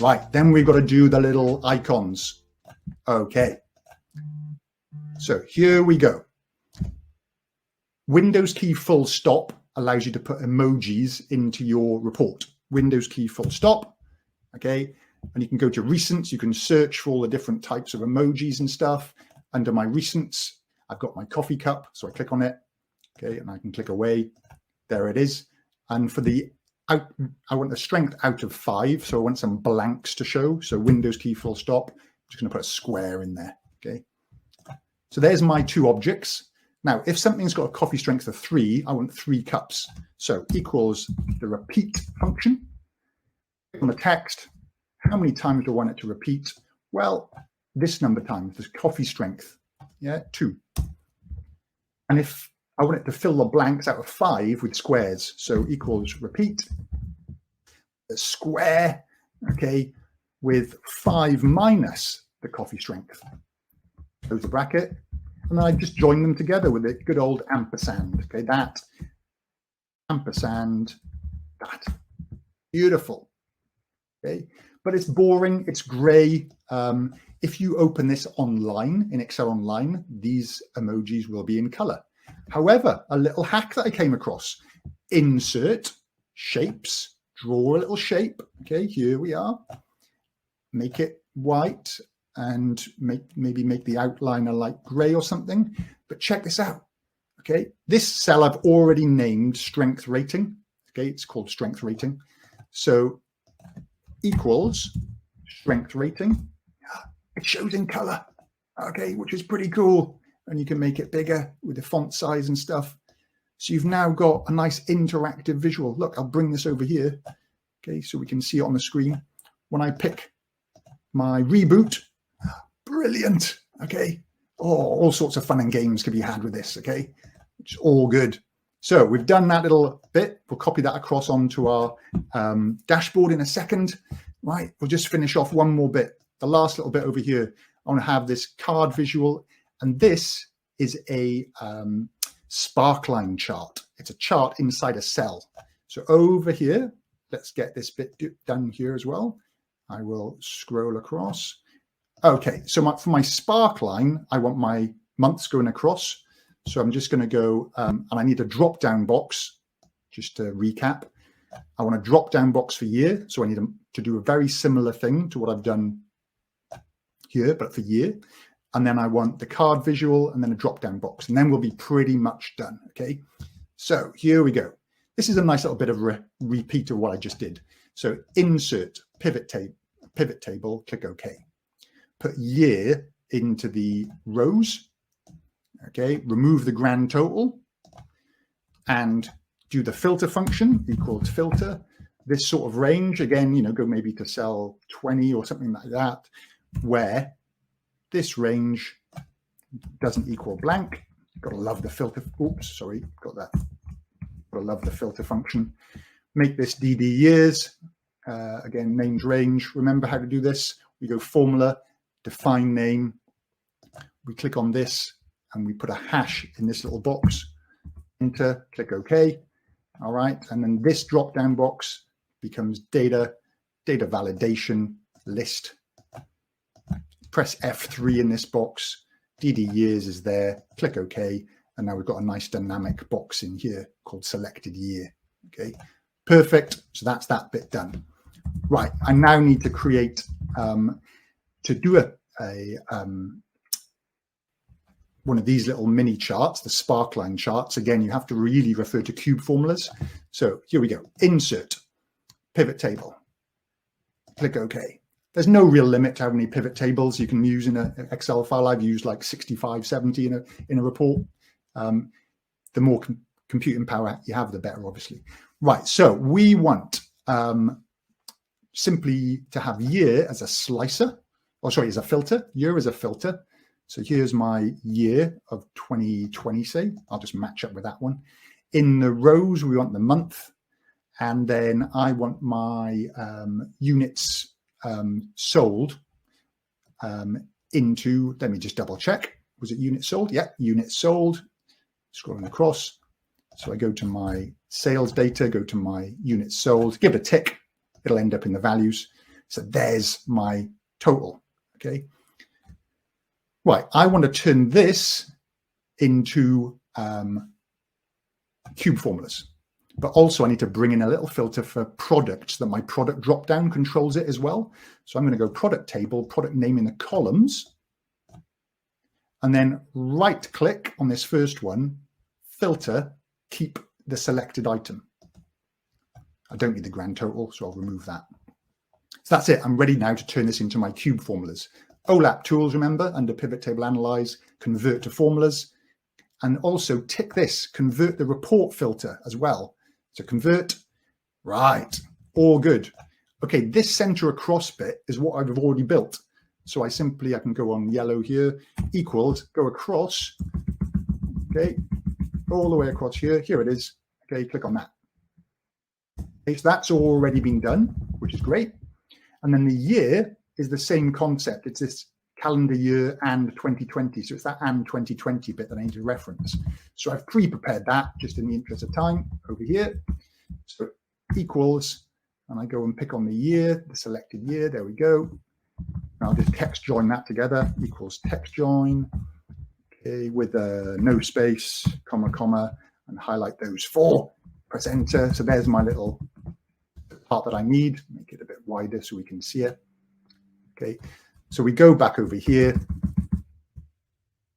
Right, then we've got to do the little icons. Okay. So here we go. Windows key full stop allows you to put emojis into your report. Windows key full stop. Okay. And you can go to recents. You can search for all the different types of emojis and stuff. Under my recents, I've got my coffee cup. So I click on it. Okay. And I can click away. There it is. And for the out, I want the strength out of 5. So I want some blanks to show. So Windows key full stop. I'm just going to put a square in there. Okay. So there's my 2 objects. Now, if something's got a coffee strength of 3, I want 3 cups. So equals the repeat function. On the text, how many times do I want it to repeat? Well, this number of times, this coffee strength, 2. And if I want it to fill the blanks out of 5 with squares, so equals repeat, the square, okay, with 5 minus the coffee strength. Close the bracket. And then I just join them together with a good old ampersand. Okay, that, ampersand, that. Beautiful. Okay, but it's boring, it's gray. If you open this online, in Excel Online, these emojis will be in color. However, a little hack that I came across, insert, shapes, draw a little shape. Okay, here we are. Make it white. And maybe make the outliner like gray or something. But check this out. Okay, this cell I've already named strength rating. Okay, it's called strength rating. So equals strength rating. It shows in color. Okay, which is pretty cool. And you can make it bigger with the font size and stuff. So you've now got a nice interactive visual. Look, I'll bring this over here. Okay, so we can see it on the screen. When I pick my reboot, brilliant. Okay. Oh, all sorts of fun and games can be had with this. Okay. Which is all good. So we've done that little bit. We'll copy that across onto our dashboard in a second. Right. We'll just finish off one more bit. The last little bit over here. I want to have this card visual. And this is a sparkline chart. It's a chart inside a cell. So over here, let's get this bit done here as well. I will scroll across. Okay, so for my sparkline, I want my months going across. So I'm just going to go, and I need a drop-down box, just to recap. I want a drop-down box for year. So I need to do a very similar thing to what I've done here, but for year. And then I want the card visual and then a drop-down box. And then we'll be pretty much done, okay? So here we go. This is a nice little bit of a repeat of what I just did. So insert, pivot table, click OK. Put year into the rows, okay, remove the grand total and do the filter function equals filter. This sort of range, again, go maybe to cell 20 or something like that, where this range doesn't equal blank. Got to love the filter. Oops, sorry, got that. Got to love the filter function. Make this DD years. Again, named range. Remember how to do this. We go formula, define name. We click on this and we put a hash in this little box. Enter, click OK. All right. And then this drop down box becomes data validation list. Press F3 in this box. DD years is there. Click OK. And now we've got a nice dynamic box in here called selected year. Okay. Perfect. So that's that bit done. Right. I now need to create to do one of these little mini charts, the Sparkline charts. Again, you have to really refer to cube formulas. So here we go. Insert, pivot table. Click OK. There's no real limit to how many pivot tables you can use in an Excel file. I've used like 65, 70 in a report. The more computing power you have, the better, obviously. Right. So we want simply to have year as a slicer. Oh, sorry, as a filter. Year as a filter. So here's my year of 2020, say. I'll just match up with that one. In the rows, we want the month. And then I want my units sold into, let me just double check. Was it units sold? Yeah, units sold. Scrolling across. So I go to my sales data, go to my units sold, give it a tick. It'll end up in the values. So there's my total. Okay. Right. I want to turn this into cube formulas, but also I need to bring in a little filter for products that my product drop down controls it as well. So I'm going to go product table, product name in the columns, and then right click on this first one, filter, keep the selected item. I don't need the grand total, so I'll remove that. So that's it. I'm ready now to turn this into my cube formulas. OLAP tools, remember, under pivot table analyze, convert to formulas, and also tick this, convert the report filter as well. So convert, right, all good. Okay, this center across bit is what I've already built. So I can go on yellow here, equals, go across, okay, all the way across here. Here it is. Okay, click on that. Okay, so that's already been done, which is great. And then the year is the same concept. It's this calendar year and 2020. So it's that and 2020 bit that I need to reference. So I've pre-prepared that just in the interest of time over here. So equals, and I go and pick on the year, the selected year. There we go. And I'll just text join that together, equals text join, okay, with no space, comma, comma, and highlight those four. Press enter. So there's my little part that I need. Make it a bit wider so we can see it. Okay, so we go back over here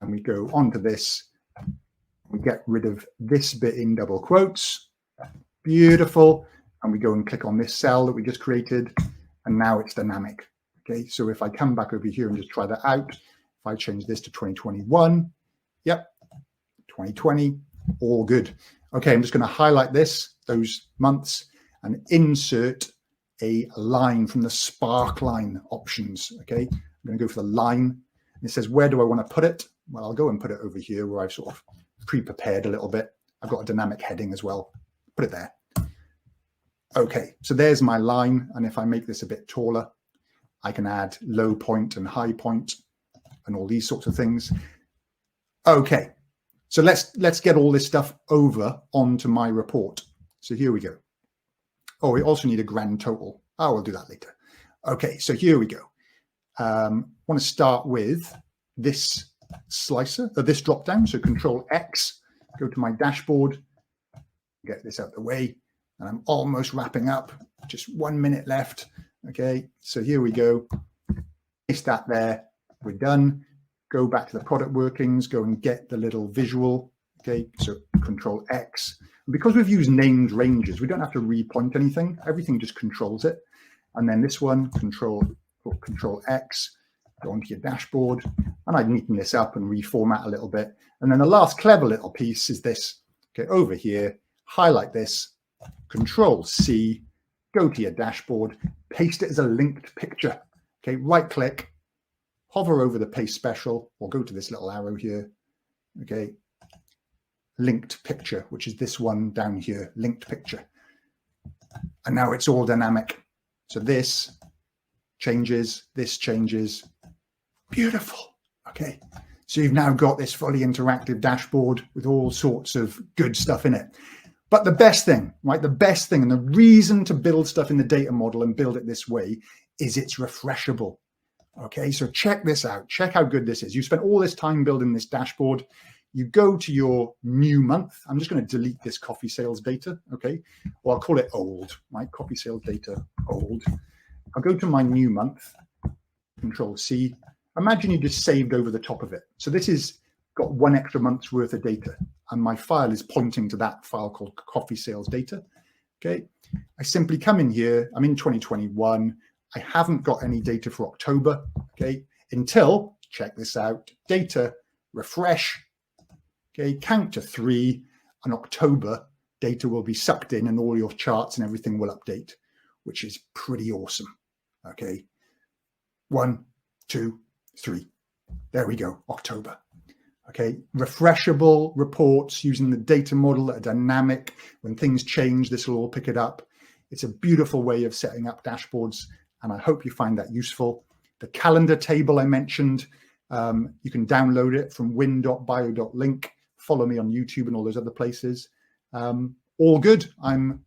and we go onto this. We get rid of this bit in double quotes. Beautiful. And we go and click on this cell that we just created. And now it's dynamic. Okay, so if I come back over here and just try that out, if I change this to 2021, yep, 2020, all good. Okay, I'm just going to highlight those months, and insert a line from the Sparkline options. Okay, I'm going to go for the line. And it says, where do I want to put it? Well, I'll go and put it over here where I've sort of pre-prepared a little bit. I've got a dynamic heading as well. Put it there. Okay, so there's my line. And if I make this a bit taller, I can add low point and high point and all these sorts of things. Okay, so let's get all this stuff over onto my report. So here we go. Oh, we also need a grand total. Oh, we'll do that later. Okay, so here we go. I want to start with this slicer, or this drop down. So Control X, go to my dashboard, get this out of the way. And I'm almost wrapping up, just 1 minute left. Okay, so here we go. Place that there. We're done. Go back to the product workings, go and get the little visual. Okay, so Control X. And because we've used named ranges, we don't have to repoint anything. Everything just controls it. And then this one, Control X, go onto your dashboard. And I'd neaten this up and reformat a little bit. And then the last clever little piece is this. Okay, over here, highlight this, Control C, go to your dashboard, paste it as a linked picture. Okay, right click, hover over the paste special, or go to this little arrow here. Okay, linked picture, which is this one down here, linked picture. And now it's all dynamic. So this changes, this changes. Beautiful. Okay, so you've now got this fully interactive dashboard with all sorts of good stuff in it. But the best thing, right, the best thing and the reason to build stuff in the data model and build it this way is it's refreshable. Okay, so check this out. Check how good this is. You spent all this time building this dashboard. You go to your new month. I'm just going to delete this coffee sales data. Okay, or I'll call it old, right? Coffee sales data, old. I'll go to my new month, Control C. Imagine you just saved over the top of it. So this is got 1 extra month's worth of data. And my file is pointing to that file called coffee sales data. Okay, I simply come in here. I'm in 2021. I haven't got any data for October. Okay, until, check this out, data, refresh. Okay, count to 3, and October data will be sucked in and all your charts and everything will update, which is pretty awesome. Okay, 1, 2, 3. There we go, October. Okay, refreshable reports using the data model that are dynamic. When things change, this will all pick it up. It's a beautiful way of setting up dashboards, and I hope you find that useful. The calendar table I mentioned, you can download it from wyn.bio.link. Follow me on YouTube and all those other places. All good. I'm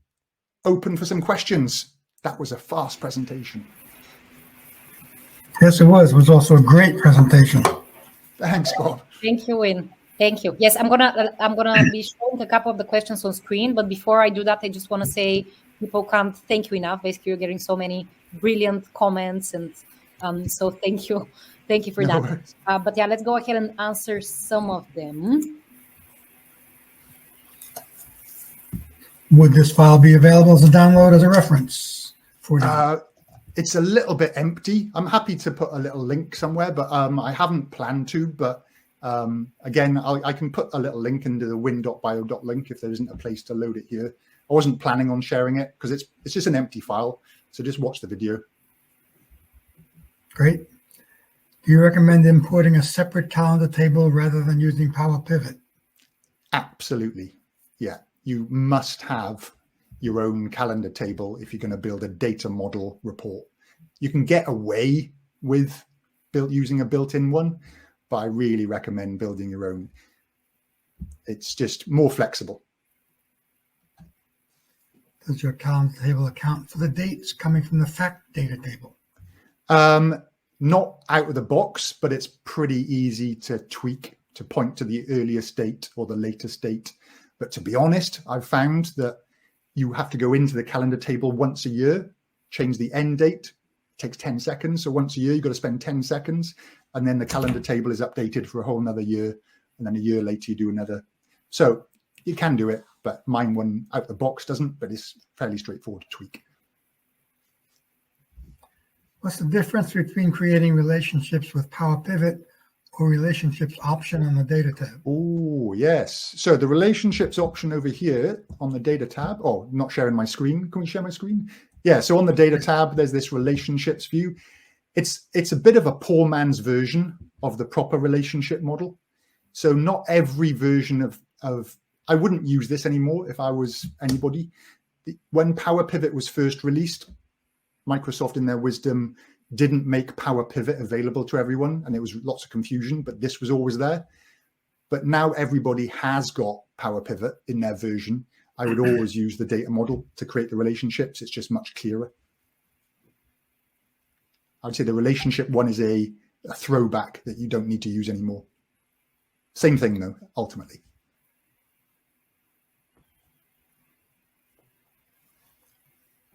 open for some questions. That was a fast presentation. Yes, it was. It was also a great presentation. Thanks, Bob. Thank you, Wyn. Thank you. Yes, I'm gonna be showing a couple of the questions on screen, but before I do that, I just want to say people can't thank you enough. Basically, you're getting so many brilliant comments, and so thank you for No that. worries. But yeah, let's go ahead and answer some of them. Would this file be available as a download as a reference for you? It's a little bit empty. I'm happy to put a little link somewhere, but I haven't planned to. But again, I can put a little link into the wyn.bio.link if there isn't a place to load it here. I wasn't planning on sharing it because it's just an empty file. So just watch the video. Great. Do you recommend importing a separate calendar table rather than using Power Pivot? Absolutely. Yeah. You must have your own calendar table if you're going to build a data model report. You can get away with using a built-in one, but I really recommend building your own. It's just more flexible. Does your calendar table account for the dates coming from the fact data table? Not out of the box, but it's pretty easy to tweak to point to the earliest date or the latest date. But to be honest, I've found that you have to go into the calendar table once a year, change the end date. It takes 10 seconds. So once a year, you've got to spend 10 seconds. And then the calendar table is updated for a whole nother year. And then a year later, you do another. So you can do it, but mine one out the box doesn't, but it's fairly straightforward to tweak. What's the difference between creating relationships with Power Pivot or relationships option on the data tab? Oh, yes. So the relationships option over here on the data tab. Oh, not sharing my screen. Can we share my screen? Yeah. So on the data tab, there's this relationships view. It's a bit of a poor man's version of the proper relationship model. So not every version of I wouldn't use this anymore if I was anybody. When Power Pivot was first released, Microsoft, in their wisdom, didn't make Power Pivot available to everyone, and there was lots of confusion, but this was always there. But now everybody has got Power Pivot in their version. I would always use the data model to create the relationships. It's just much clearer. I'd say the relationship one is a throwback that you don't need to use anymore. Same thing, though, ultimately.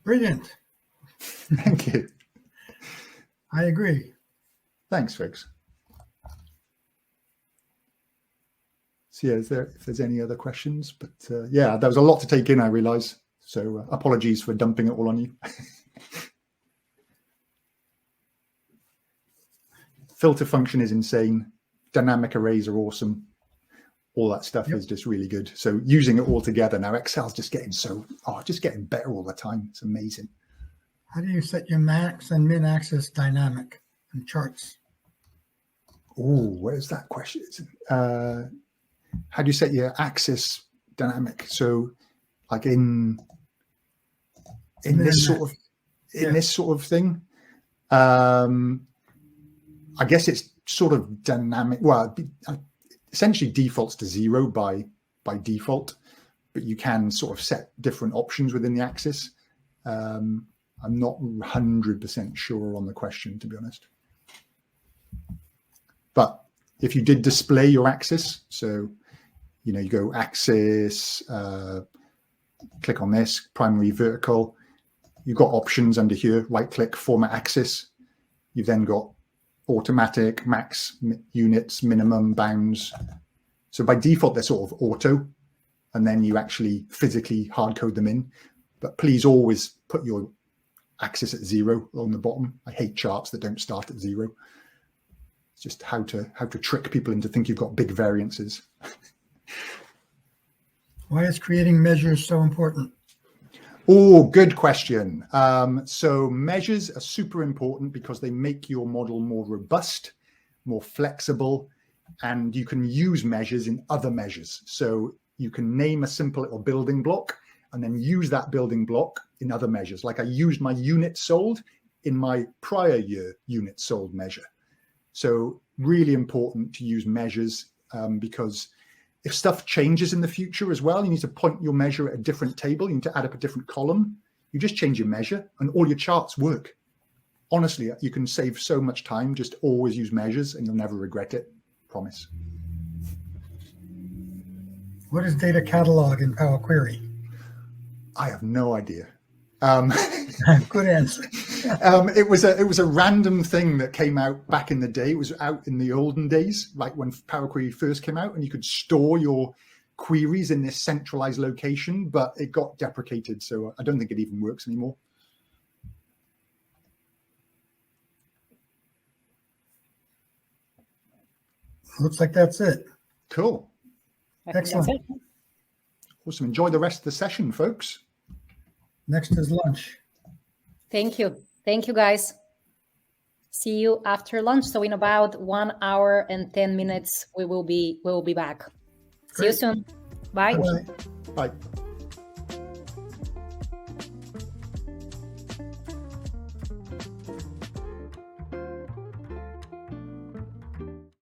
Brilliant. Thank you. I agree. Thanks, Figs. So yeah, if there's any other questions, but yeah, there was a lot to take in, I realize. So apologies for dumping it all on you. Filter function is insane. Dynamic arrays are awesome. All that stuff is just really good. So using it all together now, Excel's just getting just getting better all the time. It's amazing. How do you set your max and min axis dynamic in charts? Oh, where's that question? How do you set your axis dynamic? So like in this sort of thing, I guess it's sort of dynamic. Well, essentially defaults to 0 by default, but you can sort of set different options within the axis. I'm not 100% sure on the question, to be honest. But if you did display your axis, so, you go axis, click on this, primary vertical, you've got options under here, right click, format axis. You've then got automatic, max, units, minimum, bounds. So by default, they're sort of auto, and then you actually physically hard code them in. But please always put your axis at 0 on the bottom. I hate charts that don't start at 0. It's just how to trick people into think you've got big variances. Why is creating measures so important? Oh, good question. So measures are super important because they make your model more robust, more flexible, and you can use measures in other measures. So you can name a simple little building block and then use that building block in other measures. Like I used my units sold in my prior year units sold measure. So really important to use measures because if stuff changes in the future as well, you need to point your measure at a different table. You need to add up a different column. You just change your measure and all your charts work. honestly, you can save so much time. Just always use measures and you'll never regret it. Promise. What is data catalog in Power Query? I have no idea. Good answer. It was a random thing that came out back in the day. It was out in the olden days, like when Power Query first came out, and you could store your queries in this centralized location, but it got deprecated, so I don't think it even works anymore. Looks like that's it. Cool. I think that's Excellent. it. Awesome. Enjoy the rest of the session, folks. Next is lunch. Thank you. Thank you, guys. See you after lunch. So in about 1 hour and 10 minutes, we will be back. See you Great. soon. Bye. Bye. Bye.